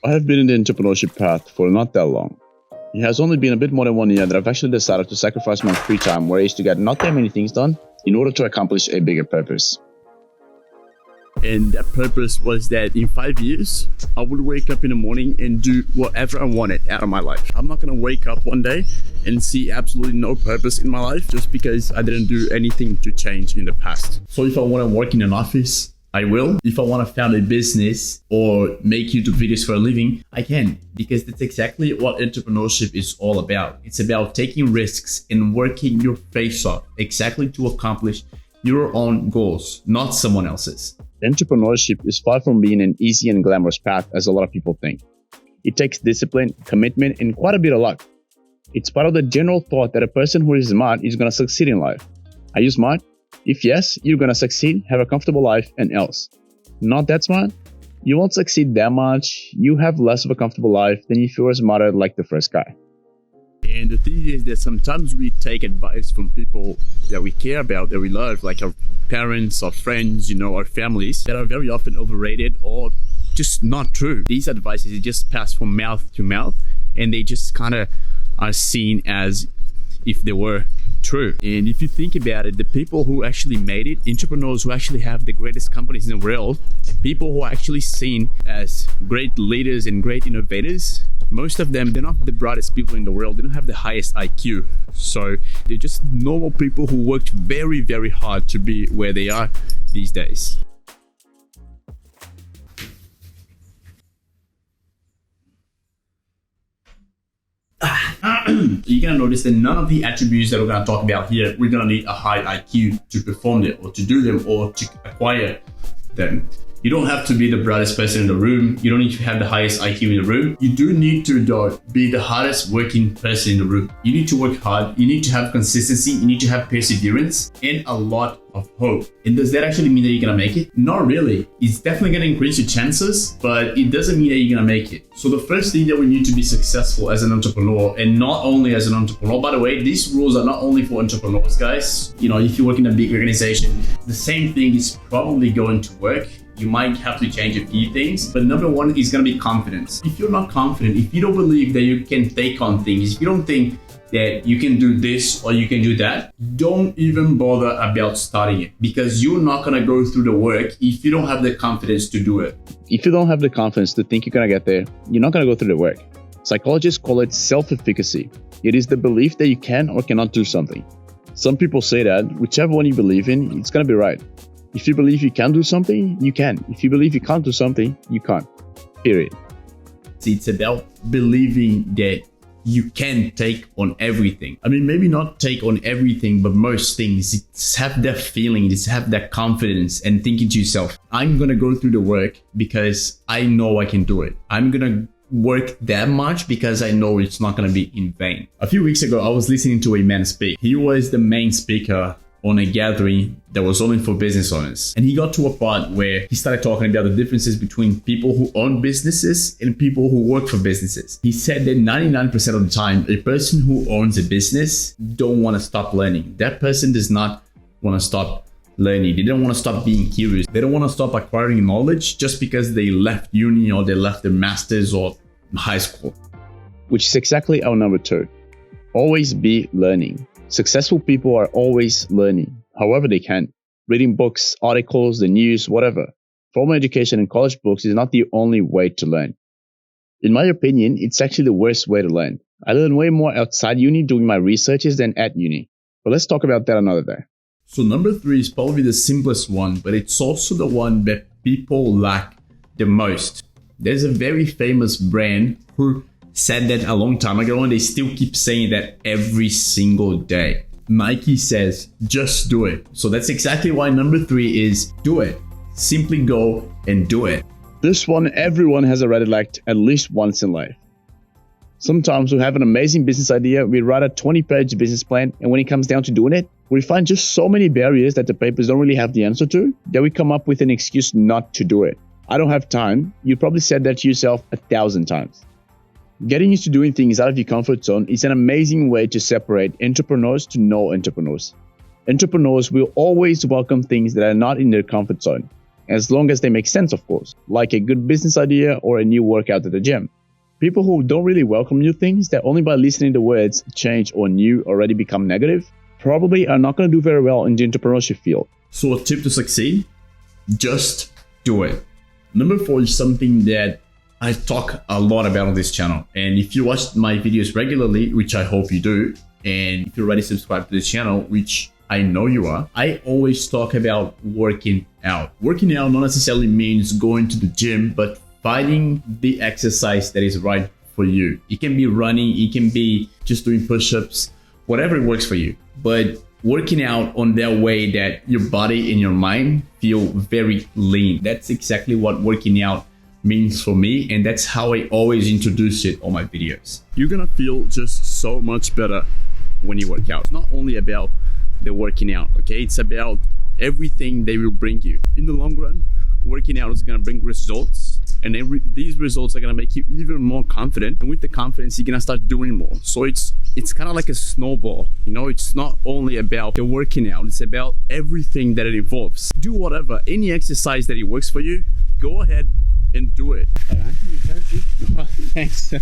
I have been in the entrepreneurship path for not that long. It has only been a bit more than 1 year that I've actually decided to sacrifice my free time where I used to get not that many things done in order to accomplish a bigger purpose. And that purpose was that in 5 years, I would wake up in the morning and do whatever I wanted out of my life. I'm not going to wake up one day and see absolutely no purpose in my life just because I didn't do anything to change in the past. So if I want to work in an office, I will. If I want to found a business or make YouTube videos for a living, I can, because that's exactly what entrepreneurship is all about. It's about taking risks and working your face off exactly to accomplish your own goals, not someone else's. Entrepreneurship is far from being an easy and glamorous path as a lot of people think. It takes discipline, commitment, and quite a bit of luck. It's part of the general thought that a person who is smart is going to succeed in life. Are you smart? If yes, you're going to succeed, have a comfortable life, and else. Not that smart? You won't succeed that much. You have less of a comfortable life than if you were smarter like the first guy. And the thing is that sometimes we take advice from people that we care about, that we love, like our parents, our friends, our families, that are very often overrated or just not true. These advices just pass from mouth to mouth, and they just kind of are seen as if they were true. And if you think about it, the people who actually made it, entrepreneurs who actually have the greatest companies in the world, people who are actually seen as great leaders and great innovators, most of them, they're not the brightest people in the world. They don't have the highest IQ. So they're just normal people who worked very, very hard to be where they are these days. You're gonna notice that none of the attributes that we're gonna talk about here, we're gonna need a high IQ to perform them or to do them or to acquire them. You don't have to be the brightest person in the room. You don't need to have the highest IQ in the room. You do need to, though, be the hardest working person in the room. You need to work hard. You need to have consistency. You need to have perseverance and a lot of hope. And does that actually mean that you're gonna make it? Not really. It's definitely gonna increase your chances, but it doesn't mean that you're gonna make it. So the first thing that we need to be successful as an entrepreneur, and not only as an entrepreneur, by the way, these rules are not only for entrepreneurs, guys. If you work in a big organization, the same thing is probably going to work. You might have to change a few things, but number one is going to be confidence. If you're not confident, if you don't believe that you can take on things, if you don't think that you can do this or you can do that, don't even bother about starting it, because you're not going to go through the work if you don't have the confidence to do it. If you don't have the confidence to think you're going to get there, you're not going to go through the work. Psychologists call it self-efficacy. It is the belief that you can or cannot do something. Some people say that whichever one you believe in, it's going to be right. If you believe you can do something, you can. If you believe you can't do something, you can't. Period. It's about believing that you can take on everything. I mean, maybe not take on everything, but most things. It's have that feeling, it's have that confidence, and thinking to yourself, I'm going to go through the work because I know I can do it. I'm going to work that much because I know it's not going to be in vain. A few weeks ago, I was listening to a man speak. He was the main speaker on a gathering that was only for business owners. And he got to a part where he started talking about the differences between people who own businesses and people who work for businesses. He said that 99% of the time, a person who owns a business don't want to stop learning. That person does not want to stop learning. They don't want to stop being curious. They don't want to stop acquiring knowledge just because they left uni or they left their masters or high school. Which is exactly our number 2. Always be learning. Successful people are always learning, however they can. Reading books, articles, the news, whatever. Formal education and college books is not the only way to learn. In my opinion, it's actually the worst way to learn. I learn way more outside uni doing my researches than at uni. But let's talk about that another day. So number 3 is probably the simplest one, but it's also the one that people lack the most. There's a very famous brand who said that a long time ago, and they still keep saying that every single day. Nike says, just do it. So that's exactly why number 3 is do it. Simply go and do it. This one, everyone has already lacked at least once in life. Sometimes we have an amazing business idea, we write a 20-page business plan, and when it comes down to doing it, we find just so many barriers that the papers don't really have the answer to, that we come up with an excuse not to do it. I don't have time. You probably said that to yourself 1,000 times. Getting used to doing things out of your comfort zone is an amazing way to separate entrepreneurs to no entrepreneurs. Entrepreneurs will always welcome things that are not in their comfort zone. as long as they make sense, of course, like a good business idea or a new workout at the gym. People who don't really welcome new things, that only by listening to words change or new already become negative, probably are not going to do very well in the entrepreneurship field. So a tip to succeed? Just do it. Number 4 is something that I talk a lot about on this channel. And if you watch my videos regularly, which I hope you do, and if you're already subscribed to this channel, which I know you are, I always talk about working out. Working out not necessarily means going to the gym, but finding the exercise that is right for you. It can be running, it can be just doing push-ups, whatever works for you. But working out on that way that your body and your mind feel very lean. That's exactly what working out means for me, and that's how I always introduce it on my videos. You're gonna feel just so much better when you work out. It's not only about the working out, okay? It's about everything they will bring you. In the long run, working out is gonna bring results, and these results are gonna make you even more confident, and with the confidence you're gonna start doing more. So it's kind of like a snowball, you know. It's not only about the working out, it's about everything that it involves. Do whatever, any exercise that it works for you, go ahead and do it. Thanks.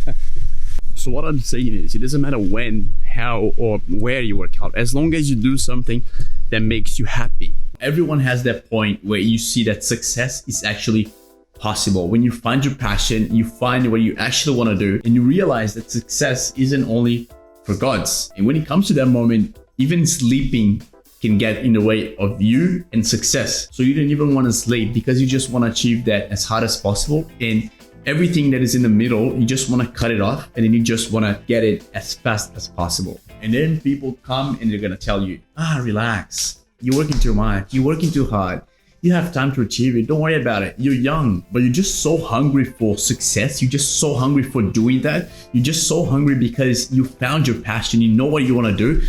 So what I'm saying is, it doesn't matter when, how, or where you work out, as long as you do something that makes you happy. Everyone has that point where you see that success is actually possible. When you find your passion, you find what you actually want to do, and you realize that success isn't only for gods. And when it comes to that moment, even sleeping can get in the way of you and success. So you don't even want to sleep because you just want to achieve that as hard as possible. And everything that is in the middle, you just want to cut it off, and then you just want to get it as fast as possible. And then people come and they're going to tell you, relax. You're working too much. You're working too hard. You have time to achieve it. Don't worry about it. You're young, but you're just so hungry for success. You're just so hungry for doing that. You're just so hungry because you found your passion. You know what you want to do,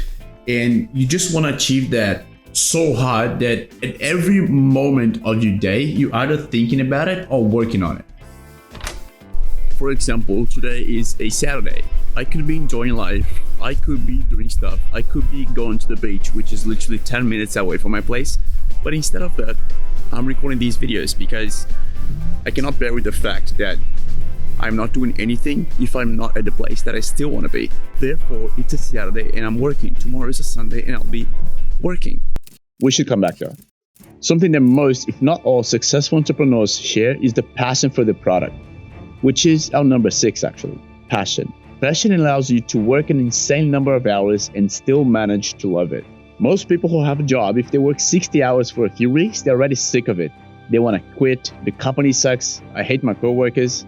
and you just want to achieve that so hard that at every moment of your day, you're either thinking about it or working on it. For example, today is a Saturday. I could be enjoying life. I could be doing stuff. I could be going to the beach, which is literally 10 minutes away from my place. But instead of that, I'm recording these videos because I cannot bear with the fact that I'm not doing anything if I'm not at the place that I still want to be. Therefore, it's a Saturday and I'm working. Tomorrow is a Sunday and I'll be working. We should come back there. Something that most, if not all, successful entrepreneurs share is the passion for the product, which is our number 6 actually, passion. Passion allows you to work an insane number of hours and still manage to love it. Most people who have a job, if they work 60 hours for a few weeks, they're already sick of it. They want to quit, the company sucks, I hate my coworkers.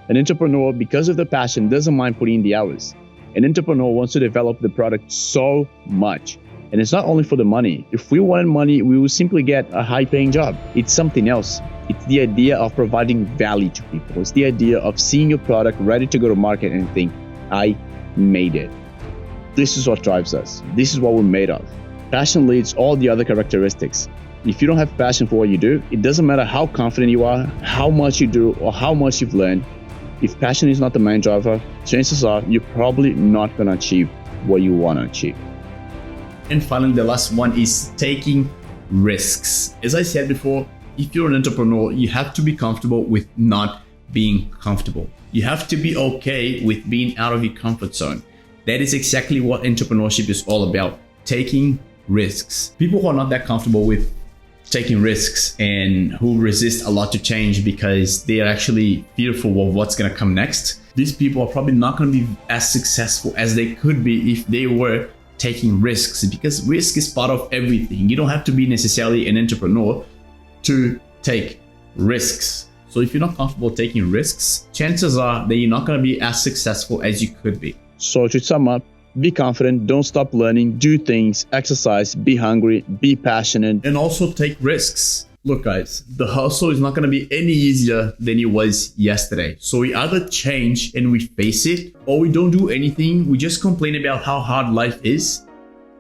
An entrepreneur, because of the passion, doesn't mind putting in the hours. An entrepreneur wants to develop the product so much. And it's not only for the money. If we wanted money, we would simply get a high-paying job. It's something else. It's the idea of providing value to people. It's the idea of seeing your product ready to go to market and think, I made it. This is what drives us. This is what we're made of. Passion leads all the other characteristics. If you don't have passion for what you do, it doesn't matter how confident you are, how much you do, or how much you've learned. If passion is not the main driver, chances are you're probably not going to achieve what you want to achieve. And finally, the last one is taking risks. As I said before, if you're an entrepreneur, you have to be comfortable with not being comfortable. You have to be okay with being out of your comfort zone. That is exactly what entrepreneurship is all about, taking risks. People who are not that comfortable with taking risks and who resist a lot to change because they are actually fearful of what's going to come next, these people are probably not going to be as successful as they could be if they were taking risks, because risk is part of everything. You don't have to be necessarily an entrepreneur to take risks. So if you're not comfortable taking risks, chances are that you're not going to be as successful as you could be. So to sum up, be confident, don't stop learning, do things, exercise, be hungry, be passionate, and also take risks. Look guys, the hustle is not going to be any easier than it was yesterday. So we either change and we face it, or we don't do anything. We just complain about how hard life is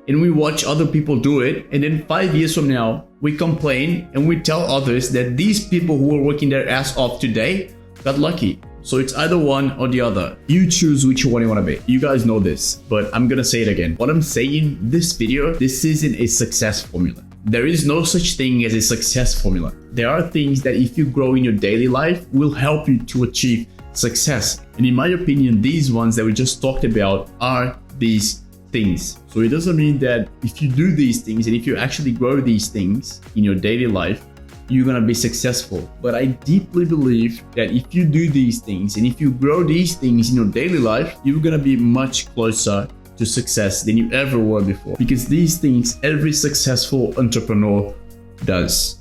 and we watch other people do it. And then 5 years from now, we complain and we tell others that these people who are working their ass off today got lucky. So it's either one or the other. You choose which one you want to be. You guys know this, but I'm going to say it again. What I'm saying, this video, this isn't a success formula. There is no such thing as a success formula. There are things that if you grow in your daily life will help you to achieve success. And in my opinion, these ones that we just talked about are these things. So it doesn't mean that if you do these things and if you actually grow these things in your daily life, you're gonna be successful. But I deeply believe that if you do these things and if you grow these things in your daily life, you're gonna be much closer to success than you ever were before. Because these things every successful entrepreneur does.